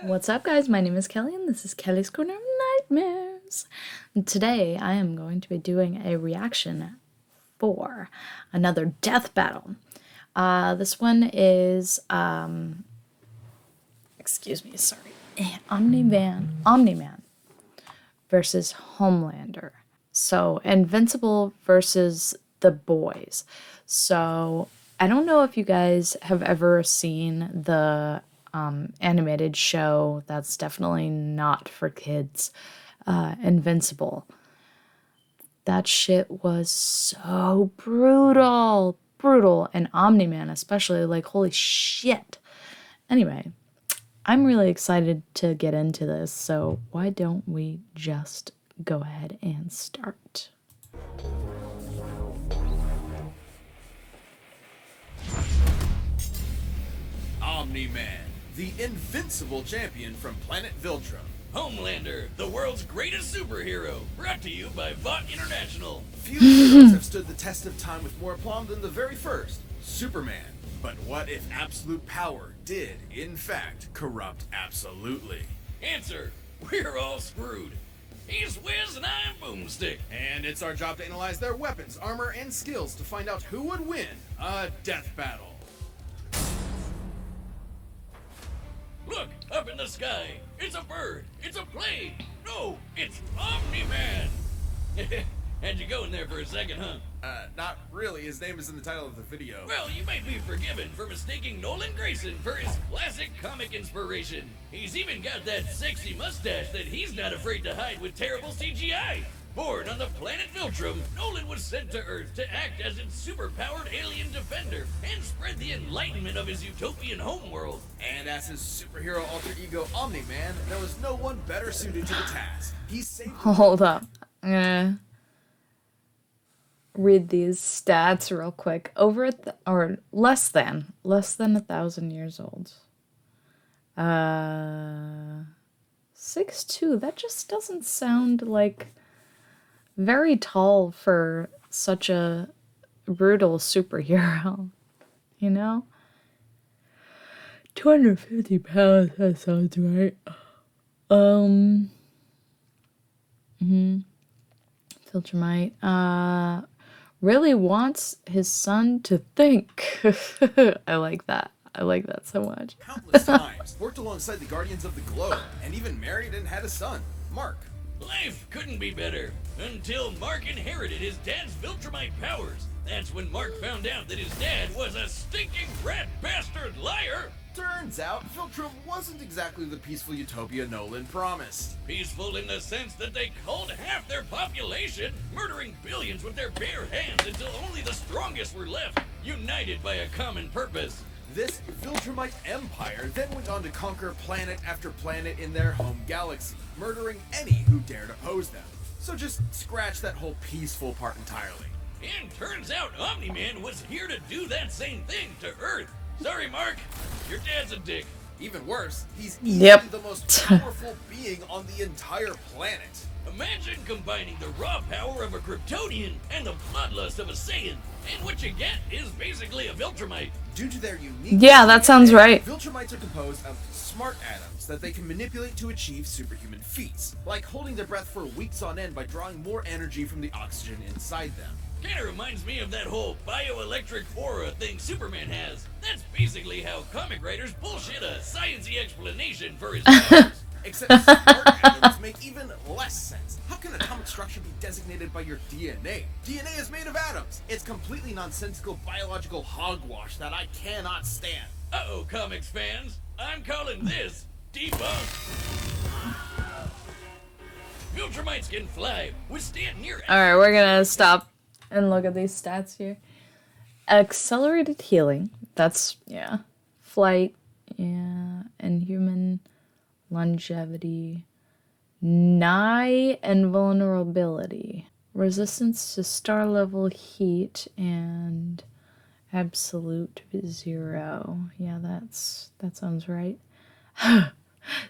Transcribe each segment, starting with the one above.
What's up, guys? My name is Kelly, and this is Kelly's Corner of Nightmares. And today, I am going to be doing a reaction for another death battle. This one is, excuse me, sorry, Omni-Man versus Homelander. So, Invincible versus the boys. So, I don't know if you guys have ever seen the animated show that's definitely not for kids, Invincible. That shit was so brutal. And Omni-Man especially, like, holy shit. Anyway, I'm really excited to get into this, so why don't we just go ahead and start? Omni-Man, the invincible champion from planet Viltrum. Homelander, the world's greatest superhero, brought to you by Vought International. Few heroes have stood the test of time with more aplomb than the very first, Superman. But what if absolute power did, in fact, corrupt absolutely? Answer, we're all screwed. He's Wiz and I'm Boomstick. And it's our job to analyze their weapons, armor, and skills to find out who would win a death battle. Look, up in the sky. It's a bird. It's a plane. No, it's Omni-Man. Had you going there for a second, huh? Not really. His name is in the title of the video. Well, you might be forgiven for mistaking Nolan Grayson for his classic comic inspiration. He's even got that sexy mustache that he's not afraid to hide with terrible CGI. Born on the planet Viltrum, Nolan was sent to Earth to act as its superpowered alien defender and spread the enlightenment of his utopian homeworld. And as his superhero alter ego Omni-Man, there was no one better suited to the task. He saved Hold up. I'm gonna read these stats real quick. Or less than 1,000 years old. 6'2". That just doesn't sound like very tall for such a brutal superhero, you know? 250 pounds, that sounds right. Filtermite, really wants his son to think. I like that. I like that so much. countless times, worked alongside the Guardians of the Globe, and even married and had a son, Mark. Life couldn't be better until Mark inherited his dad's Viltrumite powers. That's when Mark found out that his dad was a stinking rat bastard liar. Turns out, Viltrum wasn't exactly the peaceful utopia Nolan promised. Peaceful in the sense that they culled half their population, murdering billions with their bare hands until only the strongest were left, united by a common purpose. This Viltrumite empire then went on to conquer planet after planet in their home galaxy, murdering any who dared oppose them. So just scratch that whole peaceful part entirely. And turns out Omni-Man was here to do that same thing to Earth. Sorry, Mark. Your dad's a dick. Even worse, he's easily the most powerful being on the entire planet. Imagine combining the raw power of a Kryptonian and the bloodlust of a Saiyan, and what you get is basically a Viltrumite. Due to their unique Yeah, that sounds right. Viltrumites are composed of smart atoms that they can manipulate to achieve superhuman feats, like holding their breath for weeks on end by drawing more energy from the oxygen inside them. Kinda reminds me of that whole bioelectric aura thing Superman has. That's basically how comic writers bullshit a sciencey explanation for his powers. Except smart atoms make even less sense. How can atomic structure be designated by your DNA? DNA is made of atoms. It's completely nonsensical biological hogwash that I cannot stand. Uh-oh, comics fans. I'm calling this debunked. Viltrumites can fly, withstand near... Alright, we're gonna stop and look at these stats here. Accelerated healing. That's, yeah. Flight. Yeah. Inhuman. Longevity. Nigh invulnerability. Resistance to star level heat and absolute 0. Yeah, that sounds right.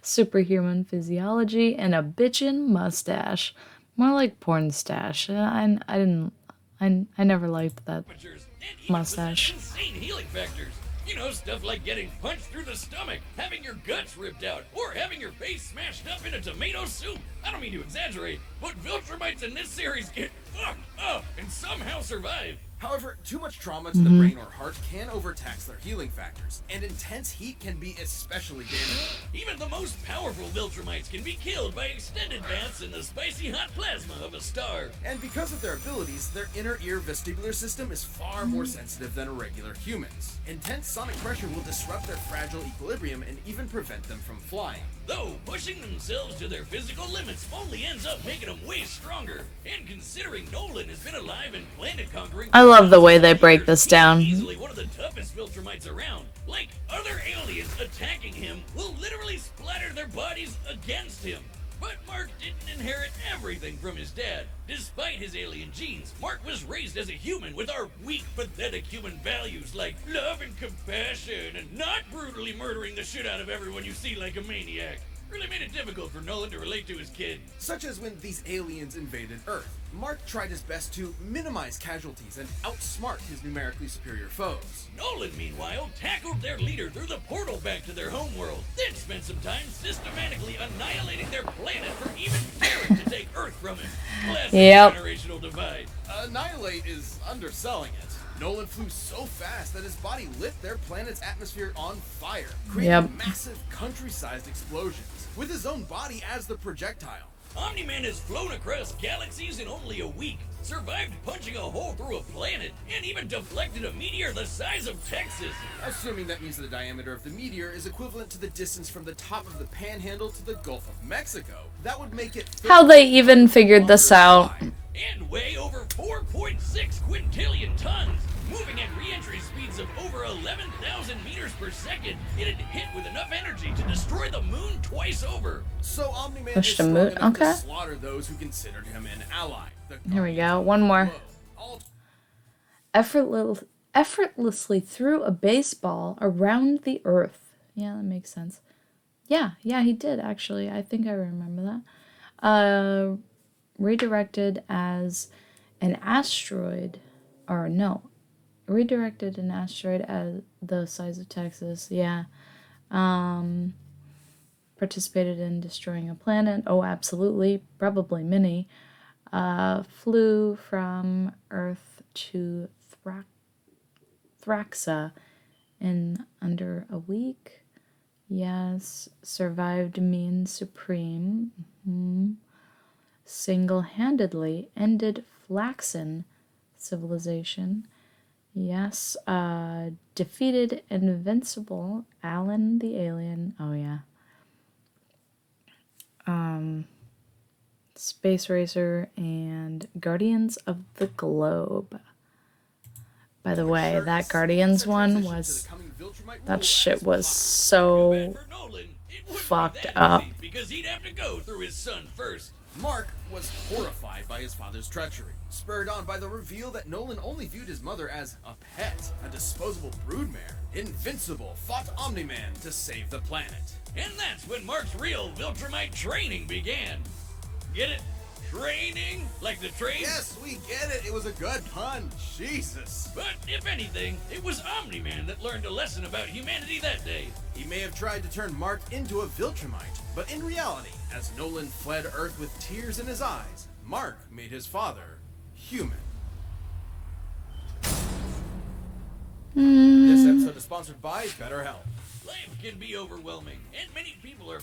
Superhuman physiology and a bitchin' mustache. More like porn stash. I didn't. I never liked that and even mustache. possess insane healing factors. You know, stuff like getting punched through the stomach, having your guts ripped out, or having your face smashed up in a tomato soup. I don't mean to exaggerate, but Viltrumites in this series get fucked up and somehow survive. However, too much trauma to the brain or heart can overtax their healing factors, and intense heat can be especially damaging. Even the most powerful Viltrumites can be killed by extended baths in the spicy hot plasma of a star. And because of their abilities, their inner ear vestibular system is far more sensitive than regular humans. Intense sonic pressure will disrupt their fragile equilibrium and even prevent them from flying. Though pushing themselves to their physical limits only ends up making them way stronger. And considering Nolan has been alive and planet conquering, I love the way they break this down. he's easily one of the toughest Viltrumites around. Like, other aliens attacking him will literally splatter their bodies against him. But Mark didn't inherit everything from his dad. Despite his alien genes, Mark was raised as a human with our weak, pathetic human values like love and compassion and not brutally murdering the shit out of everyone you see like a maniac. Really made it difficult for Nolan to relate to his kid. Such as when these aliens invaded Earth. Mark tried his best to minimize casualties and outsmart his numerically superior foes. Nolan, meanwhile, tackled their leader through the portal back to their homeworld, then spent some time systematically annihilating their planet for even daring to take Earth from him. Classic generational divide. Annihilate is underselling it. Nolan flew so fast that his body lit their planet's atmosphere on fire, creating massive country-sized explosions, with his own body as the projectile. Omni-Man has flown across galaxies in only a week, survived punching a hole through a planet, and even deflected a meteor the size of Texas. Assuming that means the diameter of the meteor is equivalent to the distance from the top of the Panhandle to the Gulf of Mexico, that would make it... How they even figured this out. And weigh over 4.6 quintillion tons, moving at re-entry speeds of over 11,000 meters per second. It had hit with enough energy to destroy the moon twice over. So Omni-Man Push is the strong moon. enough Okay. to slaughter those who considered him an ally. Here we go. One more. Effortlessly threw a baseball around the Earth. Yeah, that makes sense. Yeah, he did actually. I think I remember that. Redirected as an asteroid, or no, redirected an asteroid at the size of Texas. Yeah. Participated in destroying a planet. Oh, absolutely. Probably many. Flew from Earth to Thraxa in under a week. Yes. Survived mean supreme. Single-handedly ended Flaxan civilization. Yes. Defeated Invincible, Alan the alien. Oh, yeah. Space Racer and Guardians of the Globe. By the way, that Guardians one was... That shit was so fucked up. Because he'd have to go through his son first. Mark was horrified by his father's treachery, spurred on by the reveal that Nolan only viewed his mother as a pet, a disposable broodmare. Invincible fought Omni-Man to save the planet. And that's when Mark's real Viltrumite training began. Get it? Training? Like the train? Yes, we get it. It was a good pun. Jesus. But if anything, it was Omni-Man that learned a lesson about humanity that day. He may have tried to turn Mark into a Viltrumite, but in reality, as Nolan fled Earth with tears in his eyes, Mark made his father human. This episode is sponsored by BetterHelp. Life can be overwhelming, and many people are...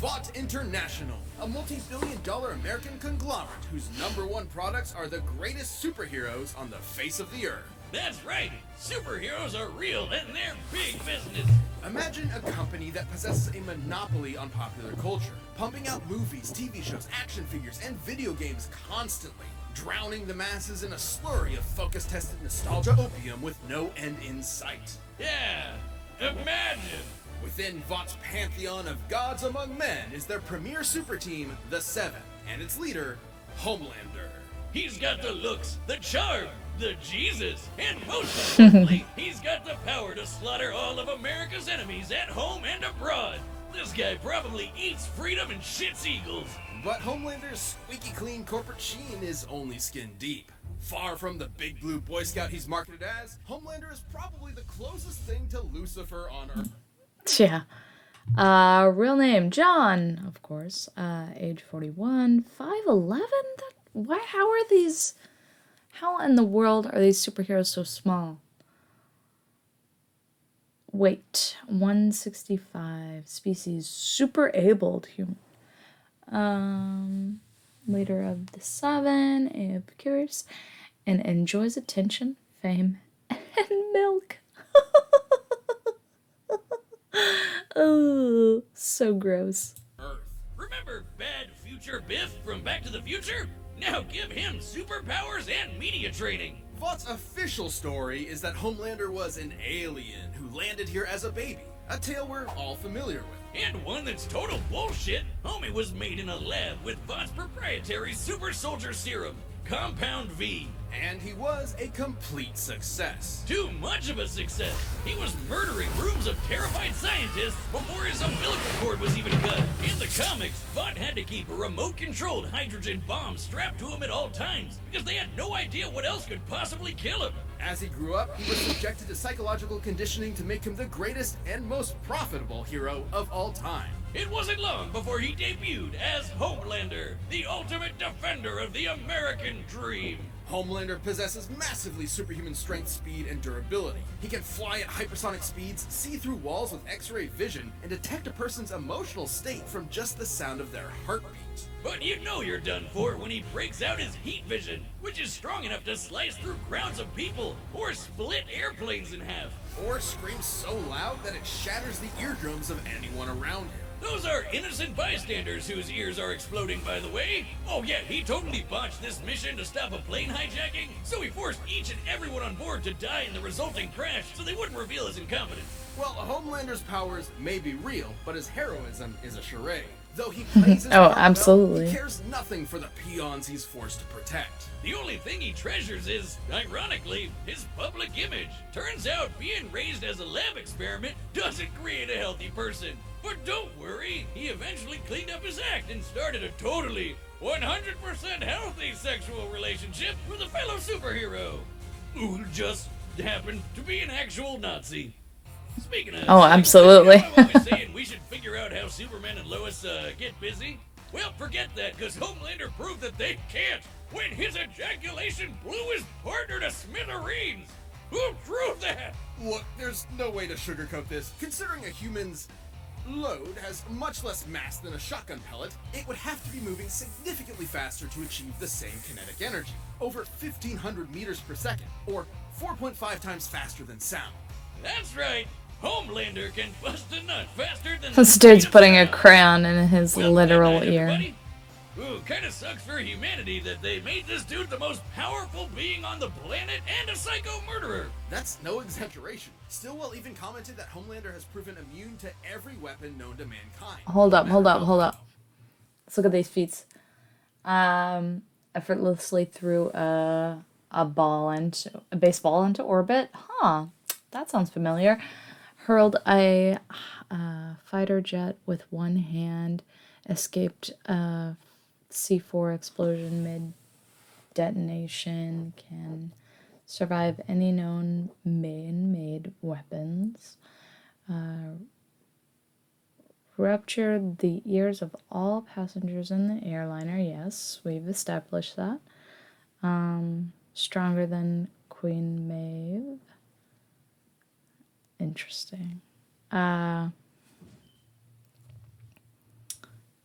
Vought International, a multi-billion-dollar American conglomerate whose #1 products are the greatest superheroes on the face of the earth. That's right! Superheroes are real, and they're big business! Imagine a company that possesses a monopoly on popular culture, pumping out movies, TV shows, action figures, and video games constantly, drowning the masses in a slurry of focus-tested nostalgia opium with no end in sight. Yeah, imagine! Within Vought's pantheon of gods among men is their premier super team, the Seven, and its leader, Homelander. He's got the looks, the charm, the Jesus, and most importantly, he's got the power to slaughter all of America's enemies at home and abroad. This guy probably eats freedom and shits eagles. But Homelander's squeaky clean corporate sheen is only skin deep. Far from the big blue Boy Scout he's marketed as, Homelander is probably the closest thing to Lucifer on Earth. Yeah. Real name, John, of course. Age 41, 5'11"? How in the world are these superheroes so small? Weight, 165. Species, super abled human. Leader of the Seven, Epicurus, and enjoys attention, fame, and milk. Oh, so gross. Earth. Remember Bad Future Biff from Back to the Future? Now give him superpowers and media training. Vought's official story is that Homelander was an alien who landed here as a baby, a tale we're all familiar with. And one that's total bullshit. Homie was made in a lab with Vought's proprietary super soldier serum, Compound V. And he was a complete success. Too much of a success. He was murdering rooms of terrified scientists before his umbilical cord was even cut. In the comics, Vought had to keep a remote-controlled hydrogen bomb strapped to him at all times because they had no idea what else could possibly kill him. As he grew up, he was subjected to psychological conditioning to make him the greatest and most profitable hero of all time. It wasn't long before he debuted as Homelander, the ultimate defender of the American dream. Homelander possesses massively superhuman strength, speed, and durability. He can fly at hypersonic speeds, see through walls with X-ray vision, and detect a person's emotional state from just the sound of their heartbeat. But you know you're done for when he breaks out his heat vision, which is strong enough to slice through crowds of people or split airplanes in half. Or screams so loud that it shatters the eardrums of anyone around him. Those are innocent bystanders whose ears are exploding, by the way. Oh yeah, he totally botched this mission to stop a plane hijacking, so he forced each and everyone on board to die in the resulting crash so they wouldn't reveal his incompetence. Well, Homelander's powers may be real, but his heroism is a charade. Though he plays his Oh, part absolutely. well, he cares nothing for the peons he's forced to protect. The only thing he treasures is, ironically, his public image. Turns out being raised as a lab experiment doesn't create a healthy person. But don't worry, he eventually cleaned up his act and started a totally 100% healthy sexual relationship with a fellow superhero, who just happened to be an actual Nazi. Speaking of Oh, sex, absolutely. you know, I'm always saying we should figure out how Superman and Lois get busy. Well, forget that, because Homelander proved that they can't when his ejaculation blew his partner to smithereens. Who proved that? Look, there's no way to sugarcoat this. Considering a human's load has much less mass than a shotgun pellet, it would have to be moving significantly faster to achieve the same kinetic energy. Over 1,500 meters per second, or 4.5 times faster than sound. That's right. Homelander can bust a nut faster than This the dude's speed of putting a sound. crayon in his Well, literal good night, ear. everybody. Ooh, kinda sucks for humanity that they made this dude the most powerful being on the planet and a psycho murderer. That's no exaggeration. Stillwell even commented that Homelander has proven immune to every weapon known to mankind. Hold up. Let's look at these feats. Effortlessly threw a baseball into orbit. Huh, that sounds familiar. Hurled a fighter jet with one hand. Escaped a C4 explosion mid-detonation. Can survive any known man-made weapons. Ruptured the ears of all passengers in the airliner. Yes, we've established that. Stronger than Queen Maeve. Interesting.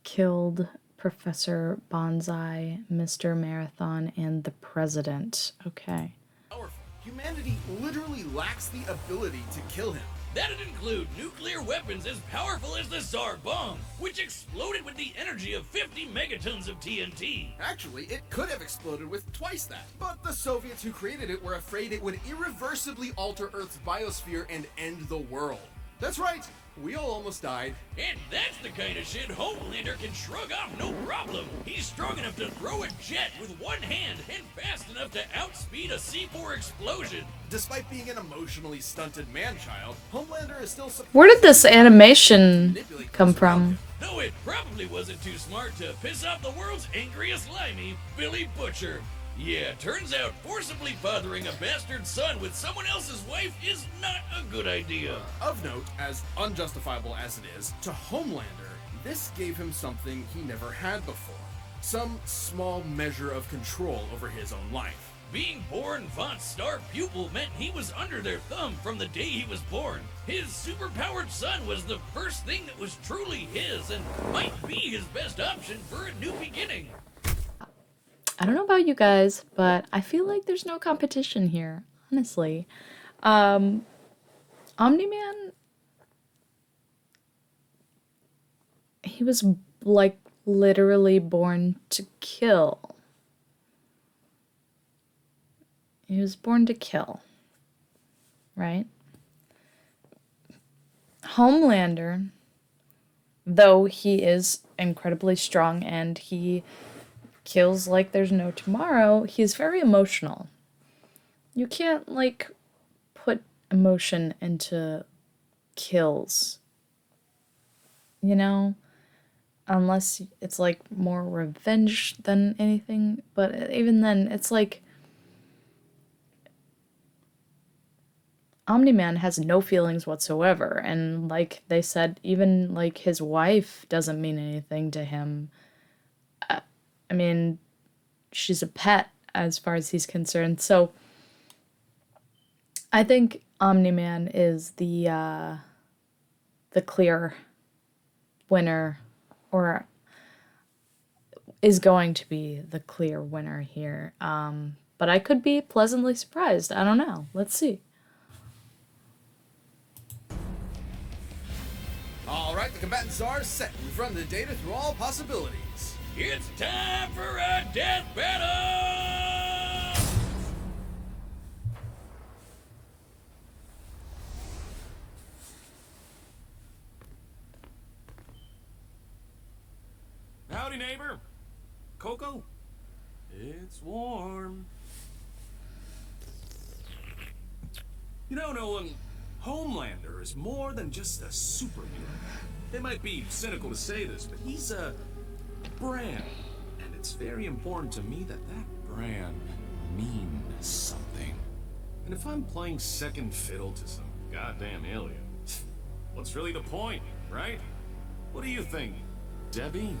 Killed Professor Bonsai, Mr. Marathon, and the President. Okay. Powerful. Humanity literally lacks the ability to kill him. That'd include nuclear weapons as powerful as the Tsar bomb, which exploded with the energy of 50 megatons of TNT. Actually, it could have exploded with twice that. But the Soviets who created it were afraid it would irreversibly alter Earth's biosphere and end the world. That's right, We all almost died. And that's the kind of shit Homelander can shrug off no problem. He's strong enough to throw a jet with one hand and fast enough to outspeed a C4 explosion. Despite being an emotionally stunted man-child, Homelander is still Where did this animation come from? Though it probably wasn't too smart to piss off the world's angriest limey, Billy Butcher. Yeah, turns out forcibly fathering a bastard son with someone else's wife is not a good idea. Of note, as unjustifiable as it is, to Homelander, this gave him something he never had before. Some small measure of control over his own life. Being born Vought's star pupil meant he was under their thumb from the day he was born. His superpowered son was the first thing that was truly his and might be his best option for a new beginning. I don't know about you guys, but I feel like there's no competition here, honestly. Omni-Man, he was like literally born to kill. He was born to kill, right? Homelander, though he is incredibly strong and he kills like there's no tomorrow, he's very emotional. You can't, like, put emotion into kills, you know? Unless it's, like, more revenge than anything. But even then, it's like Omni-Man has no feelings whatsoever. And, like they said, even, like, his wife doesn't mean anything to him. I mean, she's a pet as far as he's concerned. So I think Omni-Man is the clear winner, or is going to be the clear winner here. But I could be pleasantly surprised. I don't know. Let's see. All right, the combatants are set. We've run the data through all possibilities. It's time for a death battle! Howdy, neighbor. Coco? It's warm. You know, Nolan, Homelander is more than just a superhero. It might be cynical to say this, but he's a brand. And it's very important to me that that brand means something. And if I'm playing second fiddle to some goddamn alien, what's really the point, right? What do you think, Debbie?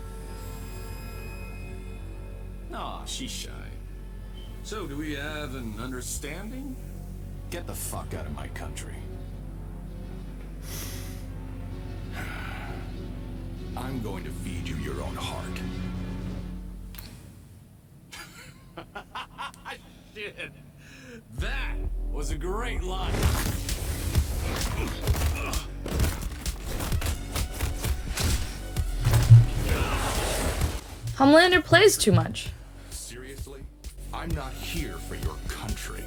Aw, she's shy. So, do we have an understanding? Get the fuck out of my country. I'm going to feed you your own heart. Shit. That was a great line. Homelander plays too much. Seriously? I'm not here for your country.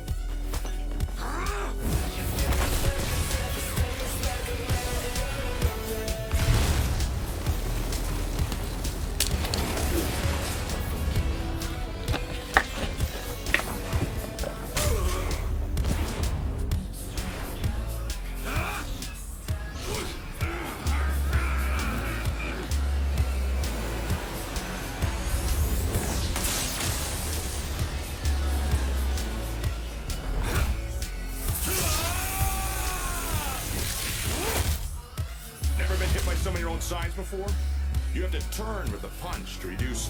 Never been hit by some of your own signs before? You have to turn with the punch to reduce.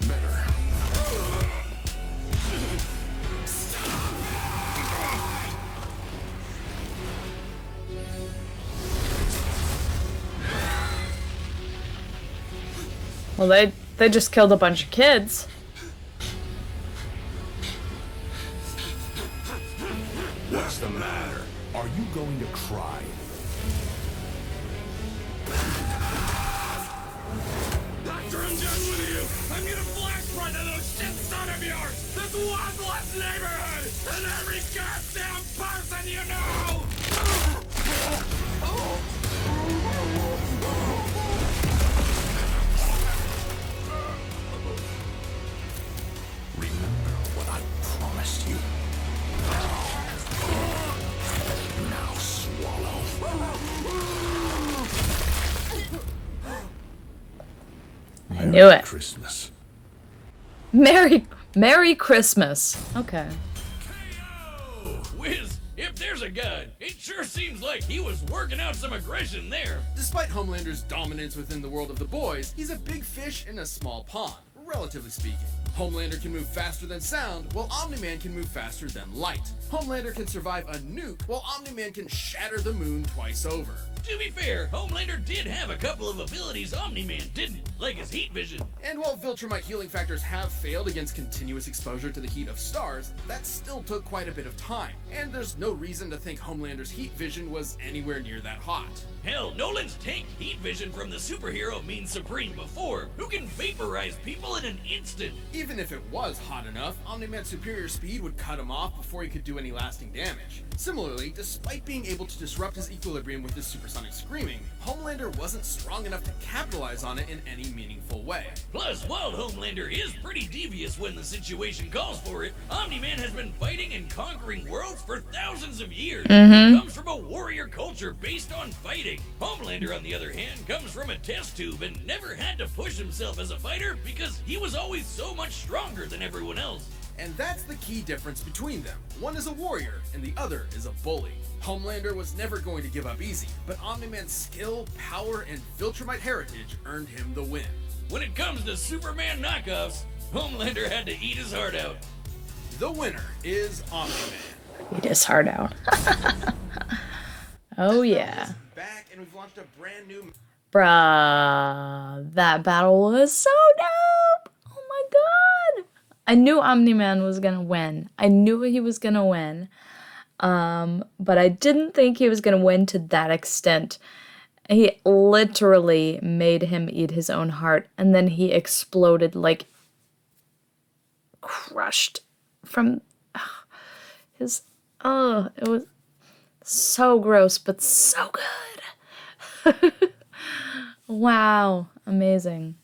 Better. Well, they just killed a bunch of kids. What's the matter? Are you going to cry? After I'm done with you, I'm gonna flash right to those shit son of yours! This one less neighborhood! And every goddamn person you know! I knew it. Christmas. Merry Christmas. Okay. Wiz, if there's a god, it sure seems like he was working out some aggression there. Despite Homelander's dominance within the world of the boys, he's a big fish in a small pond, relatively speaking. Homelander can move faster than sound, while Omni-Man can move faster than light. Homelander can survive a nuke, while Omni-Man can shatter the moon twice over. To be fair, Homelander did have a couple of abilities Omni-Man didn't, like his heat vision. And while Viltrumite healing factors have failed against continuous exposure to the heat of stars, that still took quite a bit of time, and there's no reason to think Homelander's heat vision was anywhere near that hot. Hell, Nolan's tanked heat vision from the superhero Mean Supreme before, who can vaporize people in an instant. Even if it was hot enough, Omni-Man's superior speed would cut him off before he could do any lasting damage. Similarly, despite being able to disrupt his equilibrium with his supersonic screaming, Homelander wasn't strong enough to capitalize on it in any meaningful way. Plus, while Homelander is pretty devious when the situation calls for it, Omni-Man has been fighting and conquering worlds for thousands of years. He comes from a warrior culture based on fighting. Homelander, on the other hand, comes from a test tube and never had to push himself as a fighter because he was always so much stronger than everyone else. And that's the key difference between them. One is a warrior, and the other is a bully. Homelander was never going to give up easy, but Omni-Man's skill, power, and Viltrumite heritage earned him the win. When it comes to Superman knockoffs, Homelander had to eat his heart out. The winner is Omni-Man. Eat his heart out. Oh yeah. Back, and we've launched a brand new... Bruh, that battle was so dope! Oh my god! I knew Omni-Man was gonna win. I knew he was gonna win. But I didn't think he was gonna win to that extent. He literally made him eat his own heart, and then he exploded, like, crushed from his... Oh, it was so gross, but so good. Wow, amazing.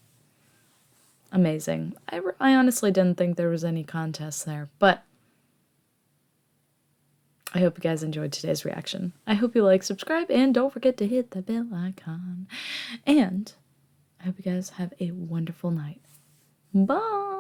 Amazing. I honestly didn't think there was any contest there, but I hope you guys enjoyed today's reaction. I hope you like, subscribe, and don't forget to hit the bell icon. And I hope you guys have a wonderful night. Bye!